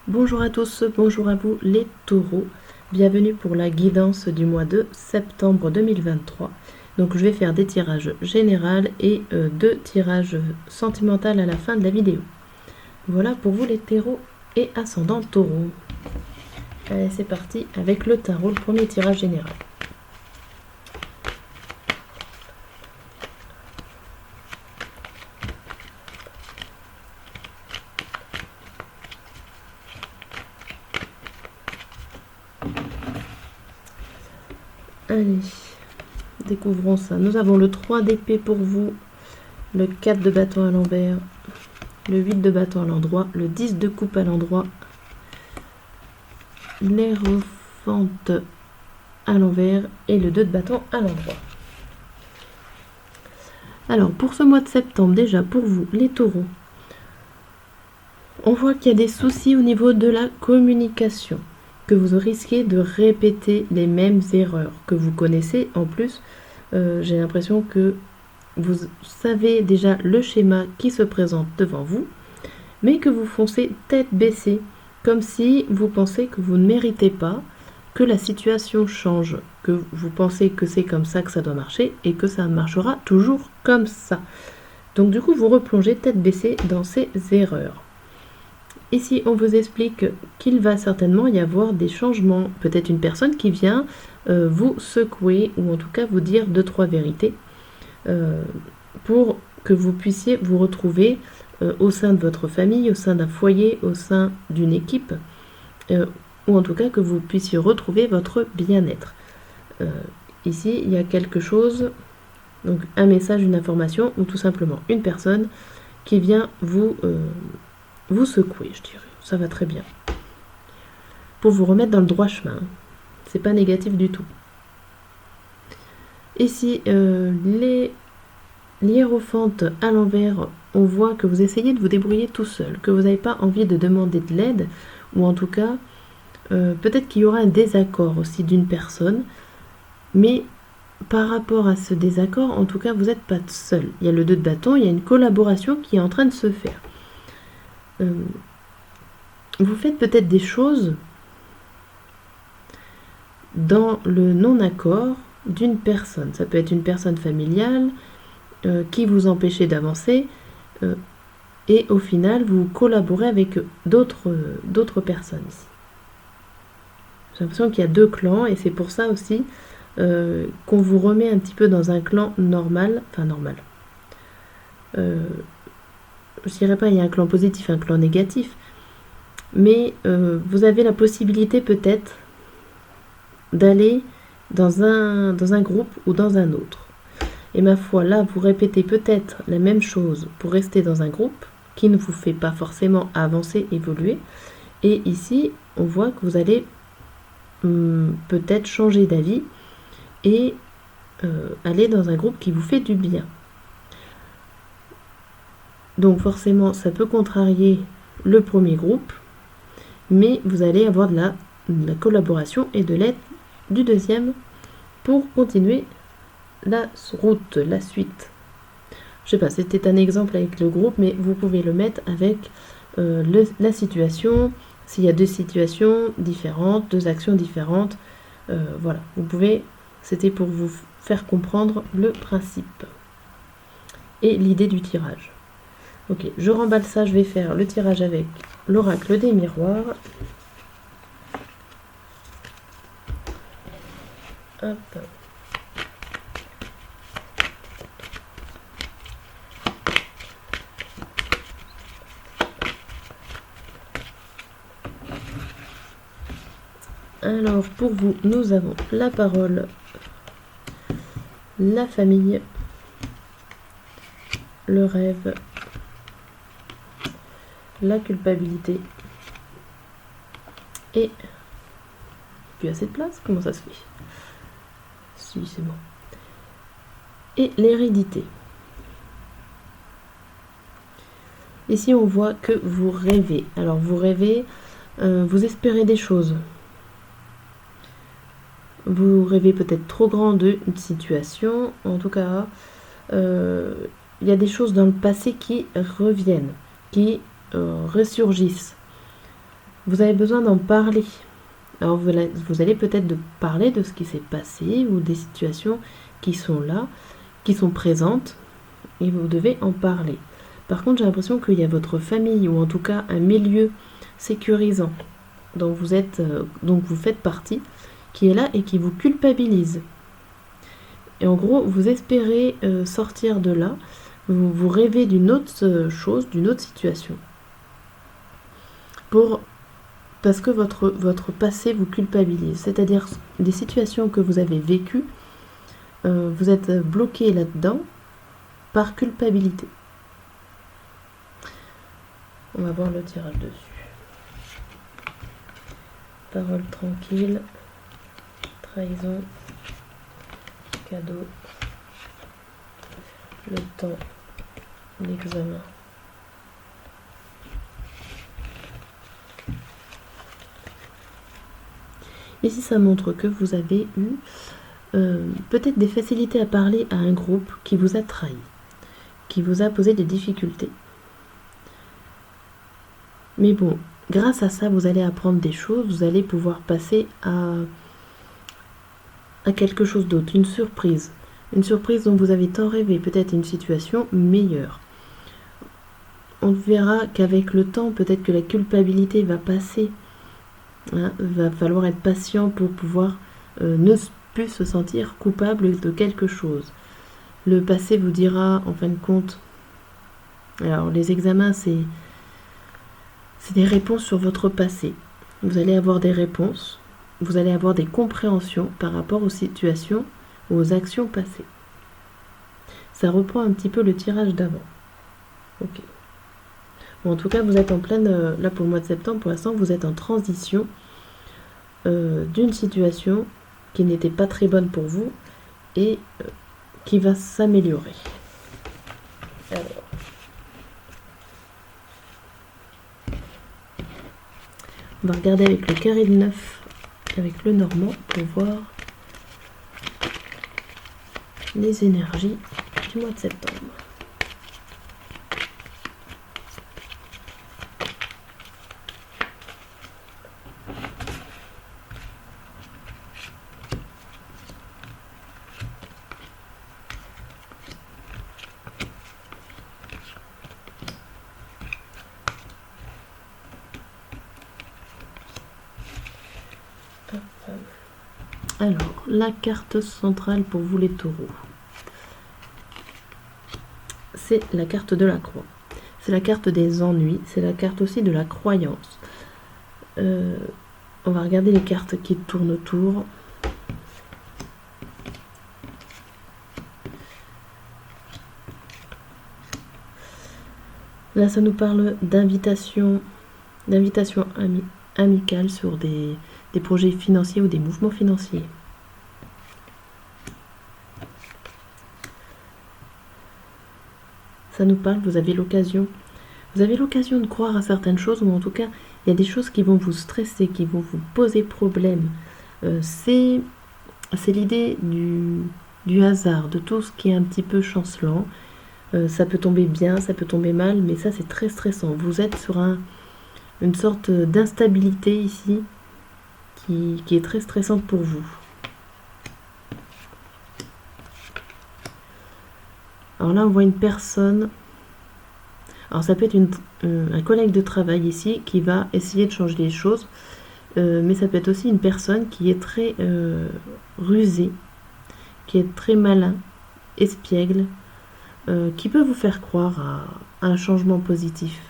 Bonjour à tous, bonjour à vous les taureaux. Bienvenue pour la guidance du mois de septembre 2023. Donc je vais faire des tirages généraux et deux tirages sentimentaux à la fin de la vidéo. Voilà pour vous les taureaux et ascendant taureau. Allez, c'est parti avec le tarot, le premier tirage général. Allez, découvrons ça. Nous avons le 3 d'épée pour vous, le 4 de bâton à l'envers, le 8 de bâton à l'endroit, le 10 de coupe à l'endroit, l'Hiérophante à l'envers et le 2 de bâton à l'endroit. Alors pour ce mois de septembre, déjà pour vous les taureaux, on voit qu'il y a des soucis au niveau de la communication, que vous risquez de répéter les mêmes erreurs que vous connaissez. En plus, j'ai l'impression que vous savez déjà le schéma qui se présente devant vous, mais que vous foncez tête baissée, comme si vous pensez que vous ne méritez pas, que la situation change, que vous pensez que c'est comme ça que ça doit marcher et que ça marchera toujours comme ça. Donc du coup, vous replongez tête baissée dans ces erreurs. Ici, on vous explique qu'il va certainement y avoir des changements, peut-être une personne qui vient vous secouer ou en tout cas vous dire 2-3 vérités pour que vous puissiez vous retrouver au sein de votre famille, au sein d'un foyer, au sein d'une équipe, ou en tout cas que vous puissiez retrouver votre bien-être. Ici, il y a quelque chose, donc un message, une information, ou tout simplement une personne qui vient vous secouer, je dirais. Ça va très bien. Pour vous remettre dans le droit chemin. C'est pas négatif du tout. Ici, l'hiérophante à l'envers, on voit que vous essayez de vous débrouiller tout seul, que vous n'avez pas envie de demander de l'aide, ou en tout cas, peut-être qu'il y aura un désaccord aussi d'une personne, mais par rapport à ce désaccord, en tout cas, vous n'êtes pas seul. Il y a le 2 de bâton, il y a une collaboration qui est en train de se faire. Vous faites peut-être des choses dans le non-accord d'une personne. Ça peut être une personne familiale qui vous empêchait d'avancer et au final vous collaborez avec d'autres personnes ici. J'ai l'impression qu'il y a deux clans et c'est pour ça aussi qu'on vous remet un petit peu dans un clan normal, enfin normal. Je dirais pas il y a un clan positif, un clan négatif, mais vous avez la possibilité peut-être d'aller dans un groupe ou dans un autre. Et ma foi, là, vous répétez peut-être la même chose pour rester dans un groupe qui ne vous fait pas forcément avancer, évoluer. Et ici, on voit que vous allez peut-être changer d'avis et aller dans un groupe qui vous fait du bien. Donc forcément, ça peut contrarier le premier groupe, mais vous allez avoir de la collaboration et de l'aide du deuxième pour continuer la route, la suite. Je sais pas, c'était un exemple avec le groupe, mais vous pouvez le mettre avec la situation. S'il y a deux situations différentes, deux actions différentes, voilà, vous pouvez, c'était pour vous faire comprendre le principe et l'idée du tirage. Ok, je remballe ça, je vais faire le tirage avec l'oracle des miroirs. Hop. Alors pour vous, nous avons la parole, la famille, le rêve, la culpabilité et plus assez de place, comment ça se fait? Si, c'est bon. Et l'hérédité. Ici on voit que vous rêvez. Alors vous rêvez, vous espérez des choses. Vous rêvez peut-être trop grand d'une situation. En tout cas, il y a des choses dans le passé qui reviennent, qui ressurgissent. Vous avez besoin d'en parler. Alors vous allez peut-être parler de ce qui s'est passé ou des situations qui sont là, qui sont présentes, et vous devez en parler. Par contre, j'ai l'impression qu'il y a votre famille, ou en tout cas un milieu sécurisant dont vous faites partie, qui est là et qui vous culpabilise. Et en gros, vous espérez sortir de là, vous rêvez d'une autre chose, d'une autre situation. Parce que votre passé vous culpabilise, c'est-à-dire des situations que vous avez vécues, vous êtes bloqué là-dedans par culpabilité. On va voir le tirage dessus. Parole tranquille, trahison, cadeau, le temps, l'examen. Ici, ça montre que vous avez eu peut-être des facilités à parler à un groupe qui vous a trahi, qui vous a posé des difficultés. Mais bon, grâce à ça, vous allez apprendre des choses, vous allez pouvoir passer à quelque chose d'autre, une surprise dont vous avez tant rêvé, peut-être une situation meilleure. On verra qu'avec le temps, peut-être que la culpabilité va passer. Va falloir être patient pour pouvoir ne plus se sentir coupable de quelque chose. Le passé vous dira, en fin de compte, alors les examens, c'est des réponses sur votre passé. Vous allez avoir des réponses, vous allez avoir des compréhensions par rapport aux situations, aux actions passées. Ça reprend un petit peu le tirage d'avant. Ok. Bon, en tout cas, vous êtes en pleine, là pour le mois de septembre, pour l'instant, vous êtes en transition d'une situation qui n'était pas très bonne pour vous et qui va s'améliorer. Alors, on va regarder avec le carré de 9, avec le normand, pour voir les énergies du mois de septembre. Alors, la carte centrale pour vous les taureaux, c'est la carte de la croix. C'est la carte des ennuis, c'est la carte aussi de la croyance. On va regarder les cartes qui tournent autour. Là, ça nous parle d'invitation amicale sur des projets financiers ou des mouvements financiers. Ça nous parle, vous avez l'occasion de croire à certaines choses, ou en tout cas, il y a des choses qui vont vous stresser, qui vont vous poser problème. C'est l'idée du hasard, de tout ce qui est un petit peu chancelant. Ça peut tomber bien, ça peut tomber mal, mais ça c'est très stressant. Vous êtes sur une sorte d'instabilité ici qui est très stressante pour vous. Alors là, on voit une personne. Alors ça peut être un collègue de travail ici qui va essayer de changer les choses, mais ça peut être aussi une personne qui est très rusée, qui est très malin, espiègle, qui peut vous faire croire à un changement positif.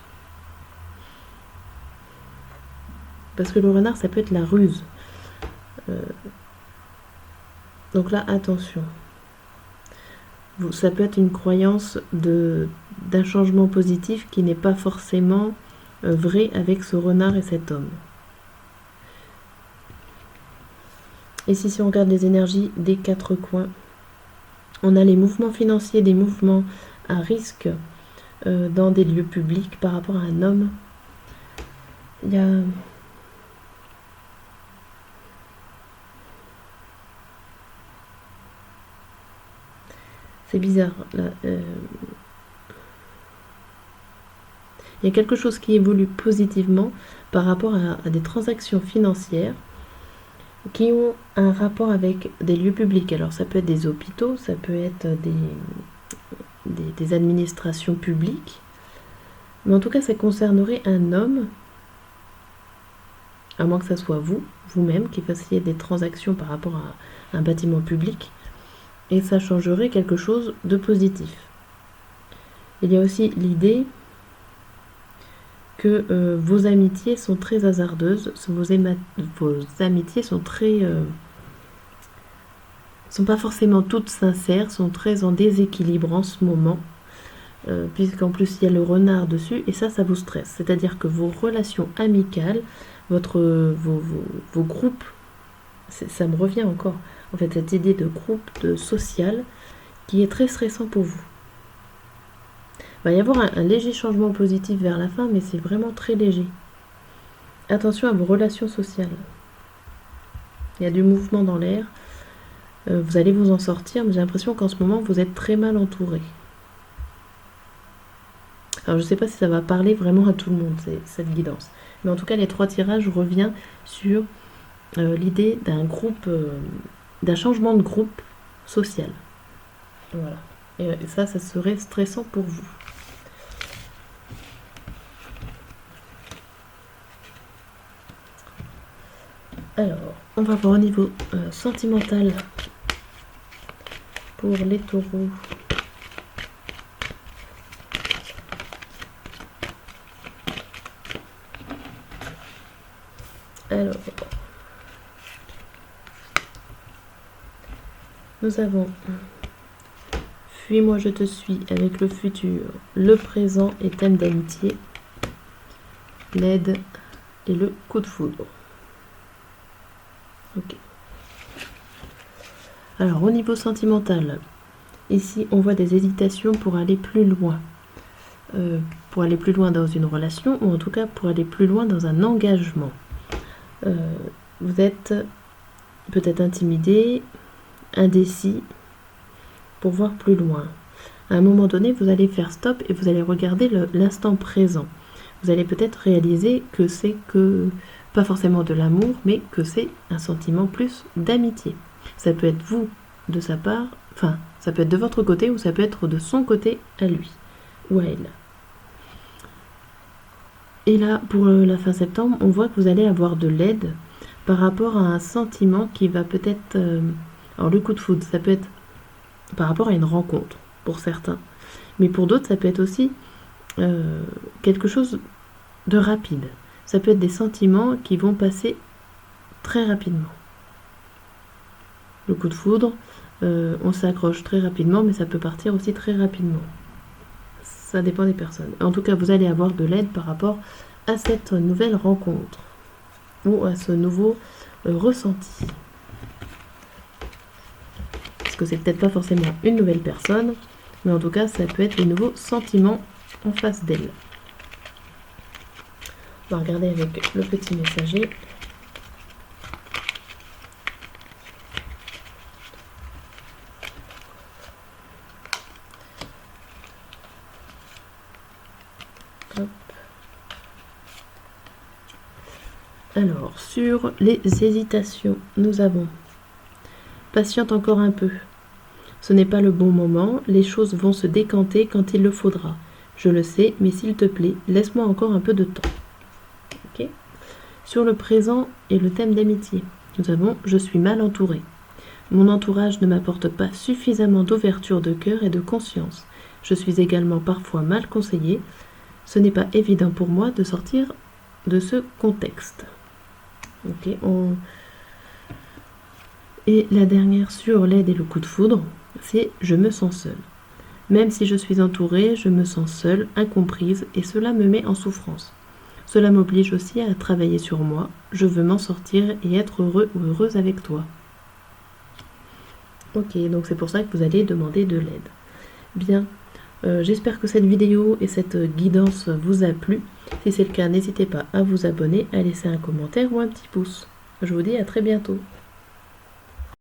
Parce que le renard, ça peut être la ruse. Donc là, attention. Ça peut être une croyance d'un changement positif qui n'est pas forcément vrai avec ce renard et cet homme. Ici, si on regarde les énergies des quatre coins, on a les mouvements financiers, des mouvements à risque dans des lieux publics par rapport à un homme. Il y a... C'est bizarre. Là, il y a quelque chose qui évolue positivement par rapport à des transactions financières qui ont un rapport avec des lieux publics. Alors ça peut être des hôpitaux, ça peut être des administrations publiques, mais en tout cas ça concernerait un homme, à moins que ça soit vous-même qui fassiez des transactions par rapport à un bâtiment public, et ça changerait quelque chose de positif. Il y a aussi l'idée que vos amitiés sont très hasardeuses, vos amitiés sont sont pas forcément toutes sincères, sont très en déséquilibre en ce moment, puisqu'en plus il y a le renard dessus, et ça vous stresse. C'est-à-dire que vos relations amicales, vos groupes, ça me revient encore, en fait, cette idée de groupe, de social, qui est très stressant pour vous. Il va y avoir un léger changement positif vers la fin, mais c'est vraiment très léger. Attention à vos relations sociales. Il y a du mouvement dans l'air. Vous allez vous en sortir, mais j'ai l'impression qu'en ce moment, vous êtes très mal entouré. Alors, je ne sais pas si ça va parler vraiment à tout le monde, cette guidance. Mais en tout cas, les 3 tirages reviennent sur l'idée d'un groupe, d'un changement de groupe social. Voilà. Et ça serait stressant pour vous. Alors, on va voir au niveau sentimental pour les taureaux. Alors, nous avons Fuis-moi, je te suis avec le futur, le présent et thème d'amitié, l'aide et le coup de foudre. Ok. Alors, au niveau sentimental, ici, on voit des hésitations pour aller plus loin. Pour aller plus loin dans une relation, ou en tout cas pour aller plus loin dans un engagement. Vous êtes peut-être intimidé, indécis, pour voir plus loin. À un moment donné, vous allez faire stop et vous allez regarder l'instant présent. Vous allez peut-être réaliser que c'est pas forcément de l'amour, mais que c'est un sentiment plus d'amitié. Ça peut être vous de sa part, enfin, ça peut être de votre côté ou ça peut être de son côté à lui ou à elle. Et là, pour la fin septembre, on voit que vous allez avoir de l'aide par rapport à un sentiment qui va peut-être... alors le coup de foudre, ça peut être par rapport à une rencontre, pour certains. Mais pour d'autres, ça peut être aussi quelque chose de rapide. Ça peut être des sentiments qui vont passer très rapidement. Le coup de foudre, on s'accroche très rapidement, mais ça peut partir aussi très rapidement. Ça dépend des personnes. En tout cas, vous allez avoir de l'aide par rapport à cette nouvelle rencontre ou à ce nouveau ressenti. Parce que c'est peut-être pas forcément une nouvelle personne, mais en tout cas, ça peut être des nouveaux sentiments en face d'elle. On va regarder avec le petit messager. Hop. Alors, sur les hésitations, nous avons patiente encore un peu. Ce n'est pas le bon moment, les choses vont se décanter quand il le faudra. Je le sais, mais s'il te plaît, laisse-moi encore un peu de temps. Okay. Sur le présent et le thème d'amitié, nous avons « Je suis mal entourée ». Mon entourage ne m'apporte pas suffisamment d'ouverture de cœur et de conscience. Je suis également parfois mal conseillée. Ce n'est pas évident pour moi de sortir de ce contexte. Ok, Et la dernière sur l'aide et le coup de foudre, c'est « Je me sens seule ». Même si je suis entourée, je me sens seule, incomprise, et cela me met en souffrance. Cela m'oblige aussi à travailler sur moi. Je veux m'en sortir et être heureux ou heureuse avec toi. Ok, donc c'est pour ça que vous allez demander de l'aide. Bien, j'espère que cette vidéo et cette guidance vous a plu. Si c'est le cas, n'hésitez pas à vous abonner, à laisser un commentaire ou un petit pouce. Je vous dis à très bientôt.